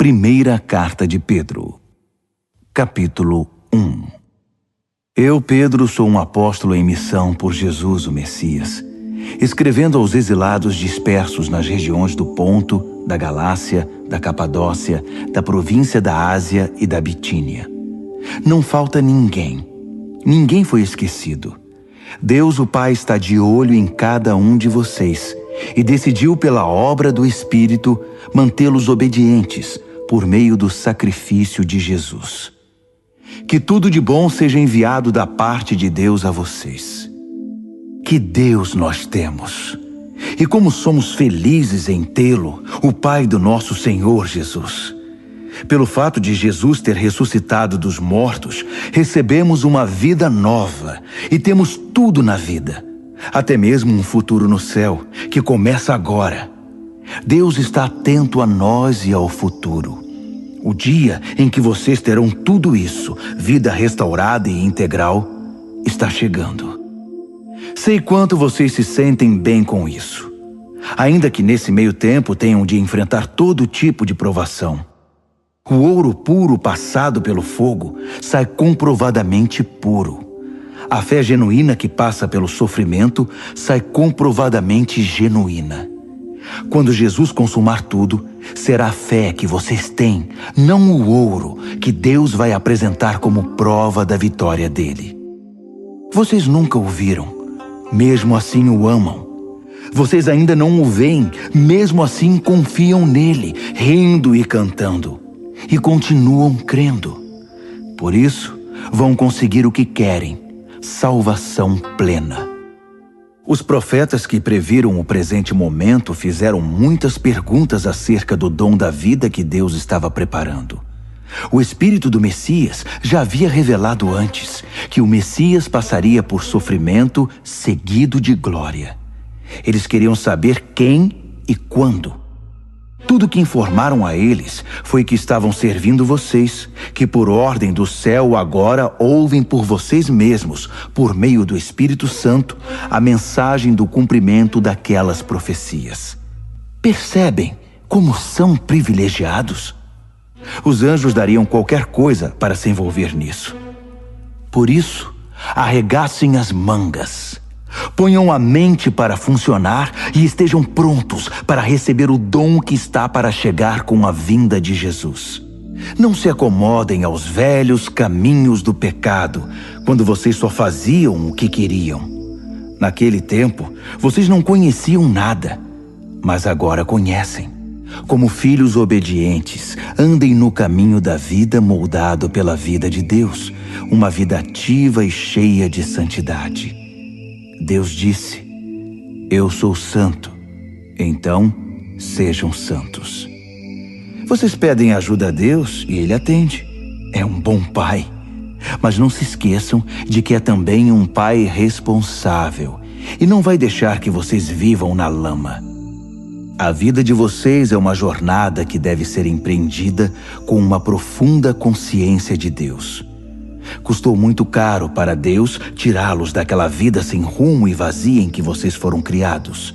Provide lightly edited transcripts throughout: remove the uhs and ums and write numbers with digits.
Primeira Carta de Pedro, capítulo 1. Eu, Pedro, sou um apóstolo em missão por Jesus, o Messias, escrevendo aos exilados dispersos nas regiões do Ponto, da Galácia, da Capadócia, da província da Ásia e da Bitínia. Não falta ninguém. Ninguém foi esquecido. Deus, o Pai, está de olho em cada um de vocês e decidiu, pela obra do Espírito, mantê-los obedientes por meio do sacrifício de Jesus. Que tudo de bom seja enviado da parte de Deus a vocês. Que Deus nós temos! E como somos felizes em tê-lo, o Pai do nosso Senhor Jesus. Pelo fato de Jesus ter ressuscitado dos mortos, recebemos uma vida nova e temos tudo na vida, até mesmo um futuro no céu, que começa agora. Deus está atento a nós e ao futuro. O dia em que vocês terão tudo isso, vida restaurada e integral, está chegando. Sei quanto vocês se sentem bem com isso, ainda que nesse meio tempo tenham de enfrentar todo tipo de provação. O ouro puro passado pelo fogo sai comprovadamente puro. A fé genuína que passa pelo sofrimento sai comprovadamente genuína. Quando Jesus consumar tudo, será a fé que vocês têm, não o ouro, que Deus vai apresentar como prova da vitória dele. Vocês nunca o viram, mesmo assim o amam. Vocês ainda não o veem, mesmo assim confiam nele, rindo e cantando. E continuam crendo. Por isso, vão conseguir o que querem, salvação plena. Os profetas que previram o presente momento fizeram muitas perguntas acerca do dom da vida que Deus estava preparando. O Espírito do Messias já havia revelado antes que o Messias passaria por sofrimento seguido de glória. Eles queriam saber quem e quando. Tudo que informaram a eles foi que estavam servindo vocês, que por ordem do céu agora ouvem por vocês mesmos, por meio do Espírito Santo, a mensagem do cumprimento daquelas profecias. Percebem como são privilegiados? Os anjos dariam qualquer coisa para se envolver nisso. Por isso, arregassem as mangas. Ponham a mente para funcionar e estejam prontos para receber o dom que está para chegar com a vinda de Jesus. Não se acomodem aos velhos caminhos do pecado, quando vocês só faziam o que queriam. Naquele tempo, vocês não conheciam nada, mas agora conhecem. Como filhos obedientes, andem no caminho da vida moldado pela vida de Deus, uma vida ativa e cheia de santidade. Deus disse: eu sou santo, então sejam santos. Vocês pedem ajuda a Deus e Ele atende. É um bom pai. Mas não se esqueçam de que é também um pai responsável e não vai deixar que vocês vivam na lama. A vida de vocês é uma jornada que deve ser empreendida com uma profunda consciência de Deus. Custou muito caro para Deus tirá-los daquela vida sem rumo e vazia em que vocês foram criados.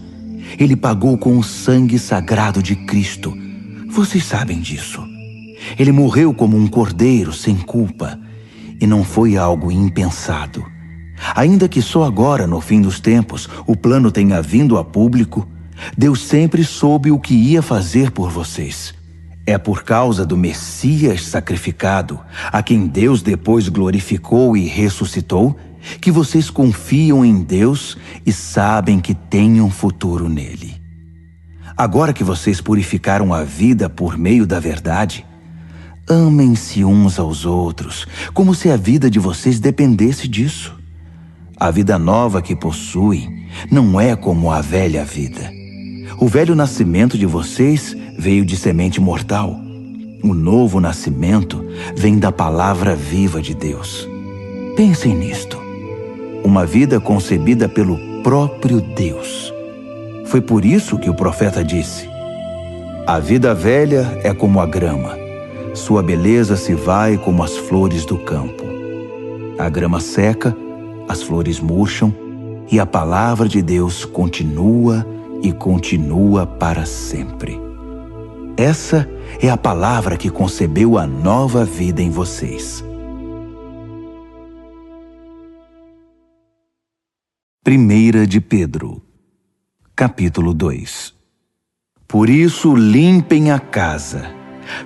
Ele pagou com o sangue sagrado de Cristo. Vocês sabem disso. Ele morreu como um cordeiro sem culpa. E não foi algo impensado. Ainda que só agora, no fim dos tempos, o plano tenha vindo a público, Deus sempre soube o que ia fazer por vocês. É por causa do Messias sacrificado, a quem Deus depois glorificou e ressuscitou, que vocês confiam em Deus e sabem que têm um futuro nele. Agora que vocês purificaram a vida por meio da verdade, amem-se uns aos outros, como se a vida de vocês dependesse disso. A vida nova que possuem não é como a velha vida. O velho nascimento de vocês veio de semente mortal. O novo nascimento vem da palavra viva de Deus. Pensem nisto. Uma vida concebida pelo próprio Deus. Foi por isso que o profeta disse: a vida velha é como a grama. Sua beleza se vai como as flores do campo. A grama seca, as flores murcham, e a palavra de Deus continua e continua para sempre. Essa é a palavra que concebeu a nova vida em vocês. 1 de Pedro, capítulo 2. Por isso, limpem a casa.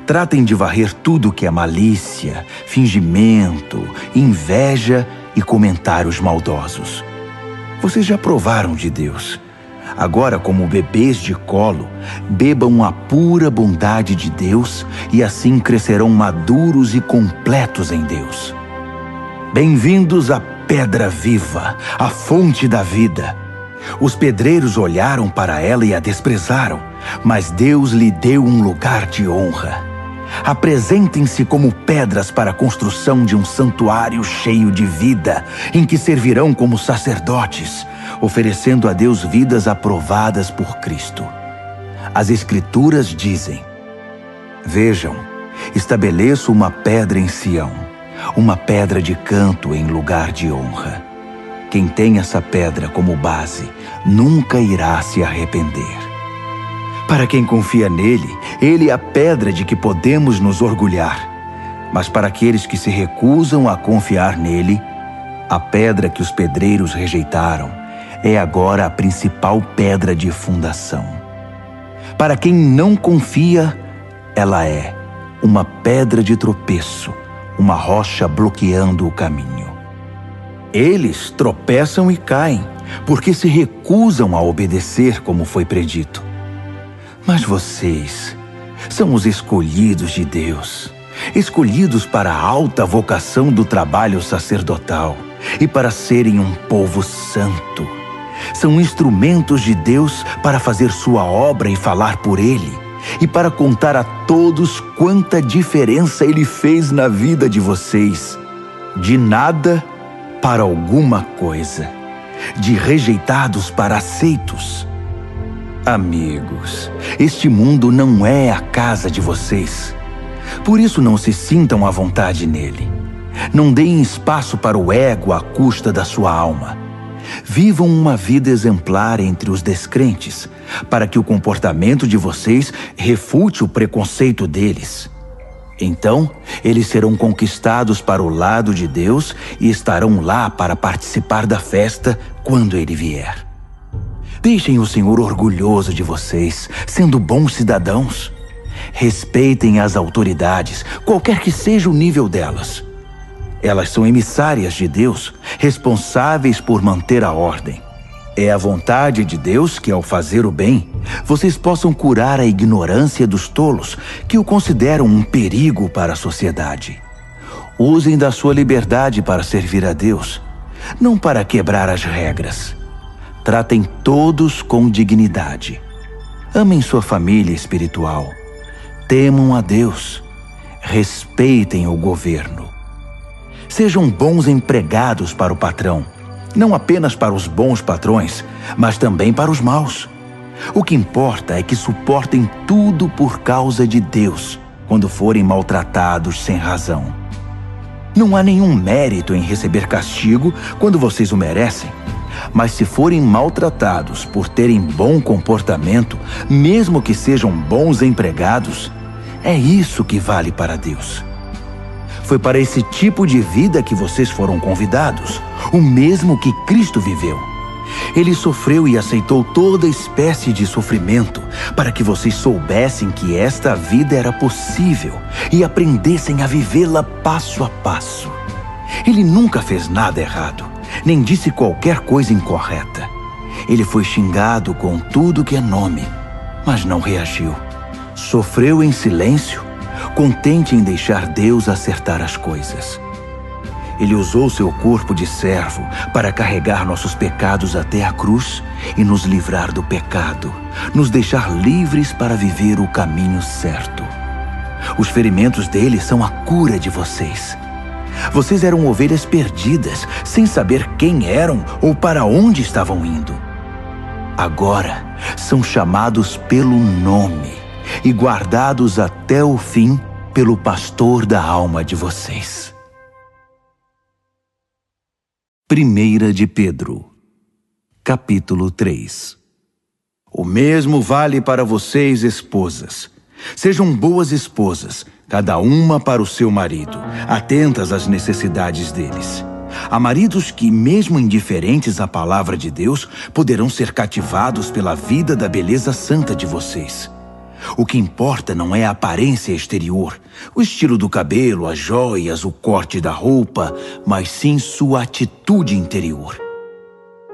Tratem de varrer tudo que é malícia, fingimento, inveja e comentários maldosos. Vocês já provaram de Deus. Agora, como bebês de colo, bebam a pura bondade de Deus e assim crescerão maduros e completos em Deus. Bem-vindos à pedra viva, a fonte da vida. Os pedreiros olharam para ela e a desprezaram, mas Deus lhe deu um lugar de honra. Apresentem-se como pedras para a construção de um santuário cheio de vida, em que servirão como sacerdotes, oferecendo a Deus vidas aprovadas por Cristo. As Escrituras dizem: Vejam, estabeleço uma pedra em Sião, uma pedra de canto em lugar de honra. Quem tem essa pedra como base nunca irá se arrepender. Para quem confia nele, ele é a pedra de que podemos nos orgulhar. Mas para aqueles que se recusam a confiar nele, a pedra que os pedreiros rejeitaram é agora a principal pedra de fundação. Para quem não confia, ela é uma pedra de tropeço, uma rocha bloqueando o caminho. Eles tropeçam e caem, porque se recusam a obedecer como foi predito. Mas vocês são os escolhidos de Deus, escolhidos para a alta vocação do trabalho sacerdotal e para serem um povo santo. São instrumentos de Deus para fazer sua obra e falar por Ele, e para contar a todos quanta diferença Ele fez na vida de vocês. De nada para alguma coisa, de rejeitados para aceitos. Amigos, este mundo não é a casa de vocês. Por isso não se sintam à vontade nele. Não deem espaço para o ego à custa da sua alma. Vivam uma vida exemplar entre os descrentes, para que o comportamento de vocês refute o preconceito deles. Então, eles serão conquistados para o lado de Deus e estarão lá para participar da festa quando Ele vier. Deixem o Senhor orgulhoso de vocês, sendo bons cidadãos. Respeitem as autoridades, qualquer que seja o nível delas. Elas são emissárias de Deus, responsáveis por manter a ordem. É a vontade de Deus que, ao fazer o bem, vocês possam curar a ignorância dos tolos, que o consideram um perigo para a sociedade. Usem da sua liberdade para servir a Deus, não para quebrar as regras. Tratem todos com dignidade. Amem sua família espiritual. Temam a Deus. Respeitem o governo. Sejam bons empregados para o patrão, não apenas para os bons patrões, mas também para os maus. O que importa é que suportem tudo por causa de Deus, quando forem maltratados sem razão. Não há nenhum mérito em receber castigo quando vocês o merecem, mas se forem maltratados por terem bom comportamento, mesmo que sejam bons empregados, é isso que vale para Deus. Foi para esse tipo de vida que vocês foram convidados, o mesmo que Cristo viveu. Ele sofreu e aceitou toda espécie de sofrimento para que vocês soubessem que esta vida era possível e aprendessem a vivê-la passo a passo. Ele nunca fez nada errado, nem disse qualquer coisa incorreta. Ele foi xingado com tudo que é nome, mas não reagiu. Sofreu em silêncio, contente em deixar Deus acertar as coisas. Ele usou seu corpo de servo para carregar nossos pecados até a cruz e nos livrar do pecado, nos deixar livres para viver o caminho certo. Os ferimentos dele são a cura de vocês. Vocês eram ovelhas perdidas, sem saber quem eram ou para onde estavam indo. Agora são chamados pelo nome e guardados até o fim pelo pastor da alma de vocês. 1 de Pedro, capítulo 3. O mesmo vale para vocês, esposas. Sejam boas esposas, cada uma para o seu marido, atentas às necessidades deles. Há maridos que, mesmo indiferentes à palavra de Deus, poderão ser cativados pela vida da beleza santa de vocês. O que importa não é a aparência exterior, o estilo do cabelo, as joias, o corte da roupa, mas sim sua atitude interior.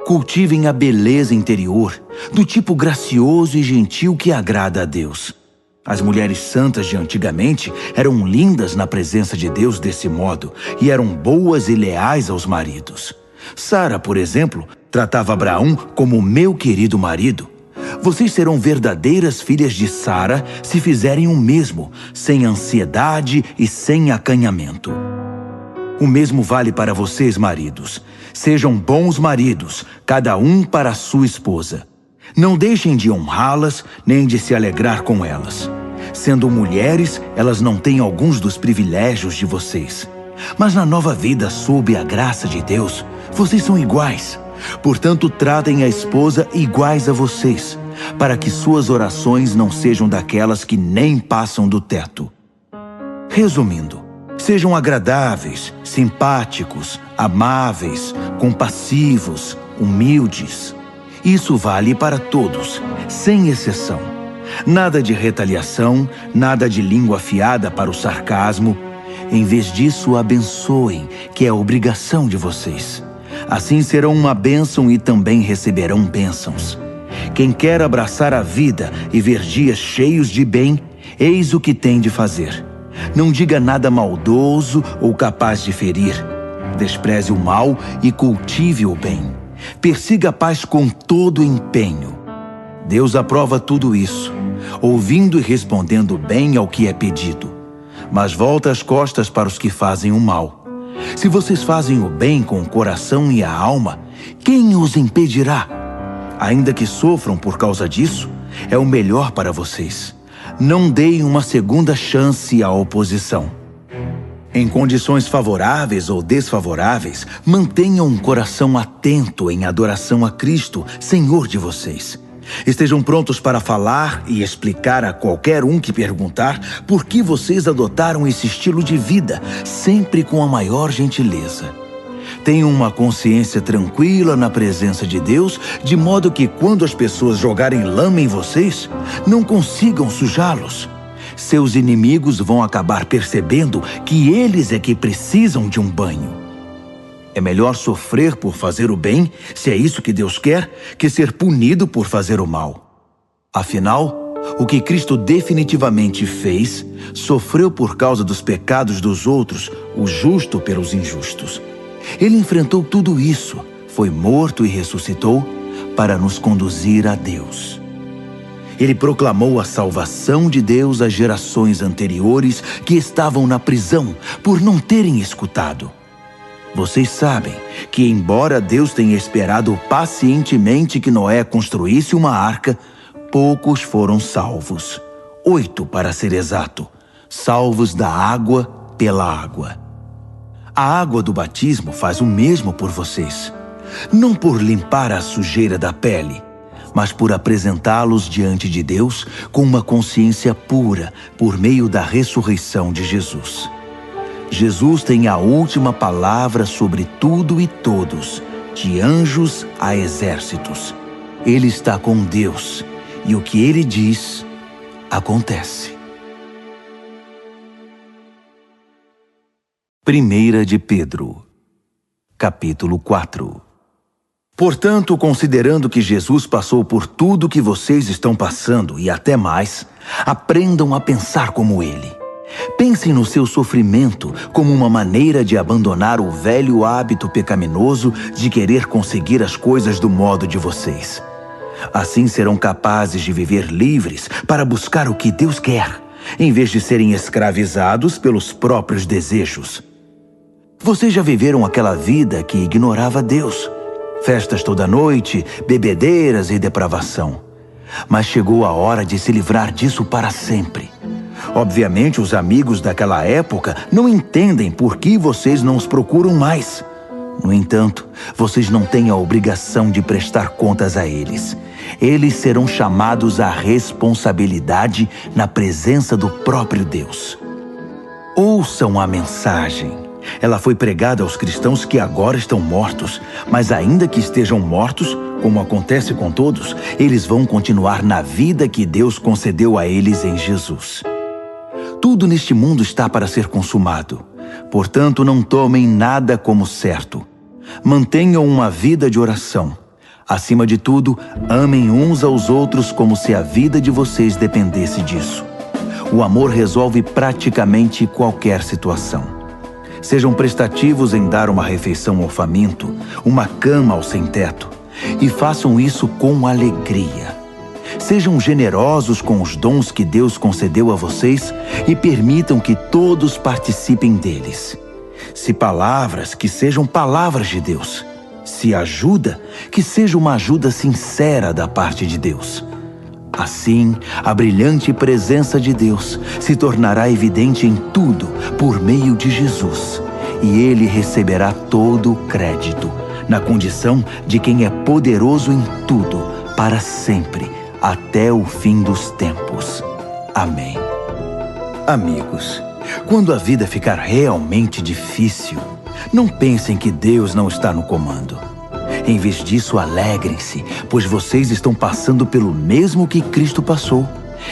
Cultivem a beleza interior, do tipo gracioso e gentil que agrada a Deus. As mulheres santas de antigamente eram lindas na presença de Deus desse modo e eram boas e leais aos maridos. Sara, por exemplo, tratava Abraão como meu querido marido. Vocês serão verdadeiras filhas de Sara se fizerem o mesmo, sem ansiedade e sem acanhamento. O mesmo vale para vocês, maridos. Sejam bons maridos, cada um para a sua esposa. Não deixem de honrá-las, nem de se alegrar com elas. Sendo mulheres, elas não têm alguns dos privilégios de vocês. Mas na nova vida, sob a graça de Deus, vocês são iguais. Portanto, tratem a esposa iguais a vocês, para que suas orações não sejam daquelas que nem passam do teto. Resumindo, sejam agradáveis, simpáticos, amáveis, compassivos, humildes. Isso vale para todos, sem exceção. Nada de retaliação, nada de língua afiada para o sarcasmo. Em vez disso, abençoem, que é a obrigação de vocês. Assim serão uma bênção e também receberão bênçãos. Quem quer abraçar a vida e ver dias cheios de bem, eis o que tem de fazer. Não diga nada maldoso ou capaz de ferir. Despreze o mal e cultive o bem. Persiga a paz com todo empenho. Deus aprova tudo isso, ouvindo e respondendo bem ao que é pedido. Mas volta as costas para os que fazem o mal. Se vocês fazem o bem com o coração e a alma, quem os impedirá? Ainda que sofram por causa disso, é o melhor para vocês. Não deem uma segunda chance à oposição. Em condições favoráveis ou desfavoráveis, mantenham um coração atento em adoração a Cristo, Senhor de vocês. Estejam prontos para falar e explicar a qualquer um que perguntar por que vocês adotaram esse estilo de vida, sempre com a maior gentileza. Tenham uma consciência tranquila na presença de Deus, de modo que quando as pessoas jogarem lama em vocês, não consigam sujá-los. Seus inimigos vão acabar percebendo que eles é que precisam de um banho. É melhor sofrer por fazer o bem, se é isso que Deus quer, que ser punido por fazer o mal. Afinal, o que Cristo definitivamente fez, sofreu por causa dos pecados dos outros, o justo pelos injustos. Ele enfrentou tudo isso, foi morto e ressuscitou para nos conduzir a Deus. Ele proclamou a salvação de Deus às gerações anteriores que estavam na prisão por não terem escutado. Vocês sabem que, embora Deus tenha esperado pacientemente que Noé construísse uma arca, poucos foram salvos. 8, para ser exato, salvos da água pela água. A água do batismo faz o mesmo por vocês. Não por limpar a sujeira da pele, mas por apresentá-los diante de Deus com uma consciência pura por meio da ressurreição de Jesus. Jesus tem a última palavra sobre tudo e todos, de anjos a exércitos. Ele está com Deus, e o que ele diz, acontece. 1 de Pedro, capítulo 4. Portanto, considerando que Jesus passou por tudo que vocês estão passando e até mais, aprendam a pensar como ele. Pensem no seu sofrimento como uma maneira de abandonar o velho hábito pecaminoso de querer conseguir as coisas do modo de vocês. Assim serão capazes de viver livres para buscar o que Deus quer, em vez de serem escravizados pelos próprios desejos. Vocês já viveram aquela vida que ignorava Deus. Festas toda noite, bebedeiras e depravação. Mas chegou a hora de se livrar disso para sempre. Obviamente, os amigos daquela época não entendem por que vocês não os procuram mais. No entanto, vocês não têm a obrigação de prestar contas a eles. eles serão chamados à responsabilidade na presença do próprio Deus. Ouçam a mensagem. Ela foi pregada aos cristãos que agora estão mortos, mas ainda que estejam mortos, como acontece com todos, eles vão continuar na vida que Deus concedeu a eles em Jesus. Tudo neste mundo está para ser consumado. Portanto, não tomem nada como certo. Mantenham uma vida de oração. Acima de tudo, amem uns aos outros como se a vida de vocês dependesse disso. O amor resolve praticamente qualquer situação. Sejam prestativos em dar uma refeição ao faminto, uma cama ao sem-teto, e façam isso com alegria. Sejam generosos com os dons que Deus concedeu a vocês e permitam que todos participem deles. Se palavras, que sejam palavras de Deus. Se ajuda, que seja uma ajuda sincera da parte de Deus. Assim, a brilhante presença de Deus se tornará evidente em tudo por meio de Jesus, e ele receberá todo o crédito, na condição de quem é poderoso em tudo, para sempre, até o fim dos tempos. Amém. Amigos, quando a vida ficar realmente difícil, não pensem que Deus não está no comando. Em vez disso, alegrem-se, pois vocês estão passando pelo mesmo que Cristo passou.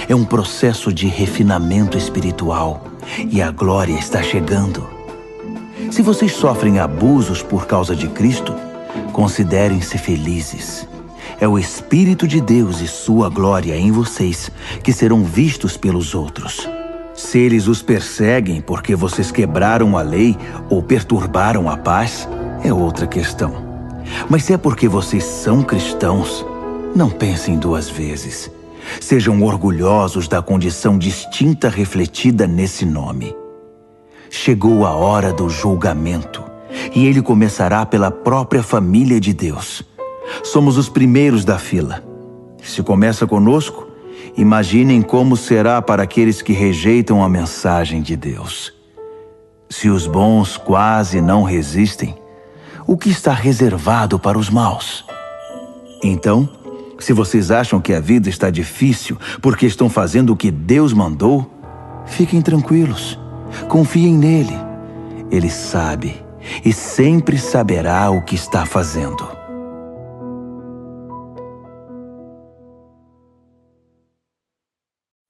É um processo de refinamento espiritual e a glória está chegando. Se vocês sofrem abusos por causa de Cristo, considerem-se felizes. É o Espírito de Deus e sua glória em vocês que serão vistos pelos outros. Se eles os perseguem porque vocês quebraram a lei ou perturbaram a paz, é outra questão. Mas se é porque vocês são cristãos, não pensem duas vezes. Sejam orgulhosos da condição distinta refletida nesse nome. Chegou a hora do julgamento, e ele começará pela própria família de Deus. Somos os primeiros da fila. Se começa conosco, imaginem como será para aqueles que rejeitam a mensagem de Deus. Se os bons quase não resistem, o que está reservado para os maus? Então, se vocês acham que a vida está difícil porque estão fazendo o que Deus mandou, fiquem tranquilos, confiem nele. Ele sabe e sempre saberá o que está fazendo.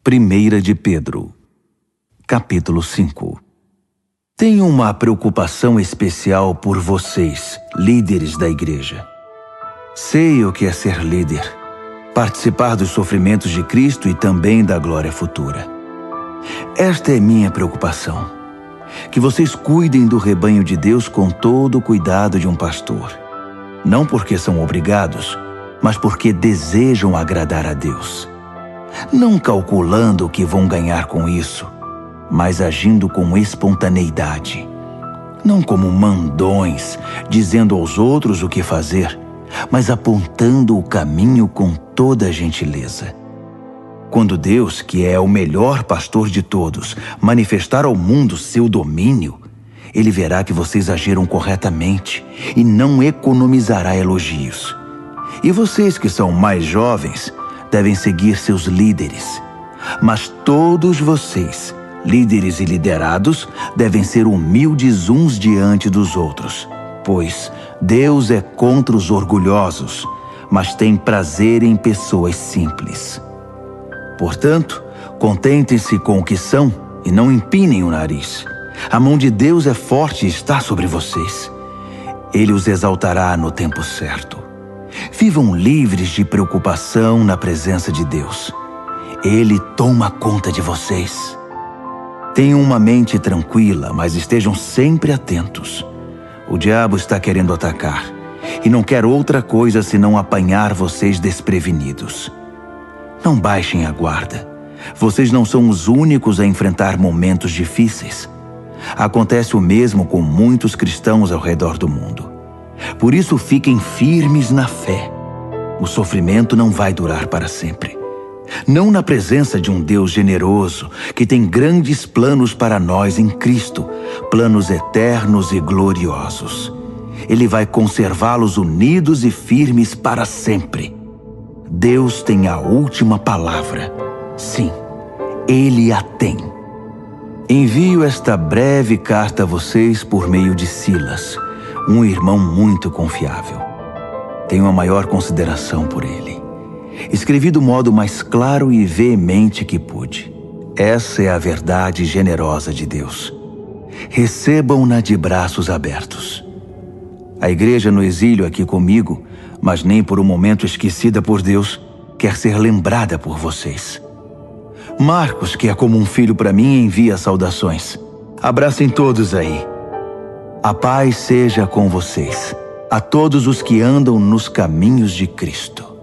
Primeira de Pedro, capítulo 5. Tenho uma preocupação especial por vocês, líderes da igreja. Sei o que é ser líder, participar dos sofrimentos de Cristo e também da glória futura. Esta é minha preocupação, que vocês cuidem do rebanho de Deus com todo o cuidado de um pastor. Não porque são obrigados, mas porque desejam agradar a Deus. Não calculando o que vão ganhar com isso, mas agindo com espontaneidade. Não como mandões, dizendo aos outros o que fazer, mas apontando o caminho com toda a gentileza. Quando Deus, que é o melhor pastor de todos, manifestar ao mundo seu domínio, ele verá que vocês agiram corretamente e não economizará elogios. E vocês que são mais jovens devem seguir seus líderes. Mas todos vocês, líderes e liderados, devem ser humildes uns diante dos outros, pois Deus é contra os orgulhosos, mas tem prazer em pessoas simples. Portanto, contentem-se com o que são e não empinem o nariz. A mão de Deus é forte e está sobre vocês. Ele os exaltará no tempo certo. Vivam livres de preocupação na presença de Deus. Ele toma conta de vocês. Tenham uma mente tranquila, mas estejam sempre atentos. O diabo está querendo atacar e não quer outra coisa senão apanhar vocês desprevenidos. Não baixem a guarda. Vocês não são os únicos a enfrentar momentos difíceis. Acontece o mesmo com muitos cristãos ao redor do mundo. Por isso, fiquem firmes na fé. O sofrimento não vai durar para sempre. Não na presença de um Deus generoso, que tem grandes planos para nós em Cristo, planos eternos e gloriosos. Ele vai conservá-los unidos e firmes para sempre. Deus tem a última palavra. Sim, Ele a tem. Envio esta breve carta a vocês por meio de Silas, um irmão muito confiável. Tenho a maior consideração por ele. Escrevi do modo mais claro e veemente que pude. Essa é a verdade generosa de Deus. Recebam-na de braços abertos. A igreja no exílio aqui comigo, mas nem por um momento esquecida por Deus, quer ser lembrada por vocês. Marcos, que é como um filho para mim, envia saudações. Abracem todos aí. A paz seja com vocês, a todos os que andam nos caminhos de Cristo.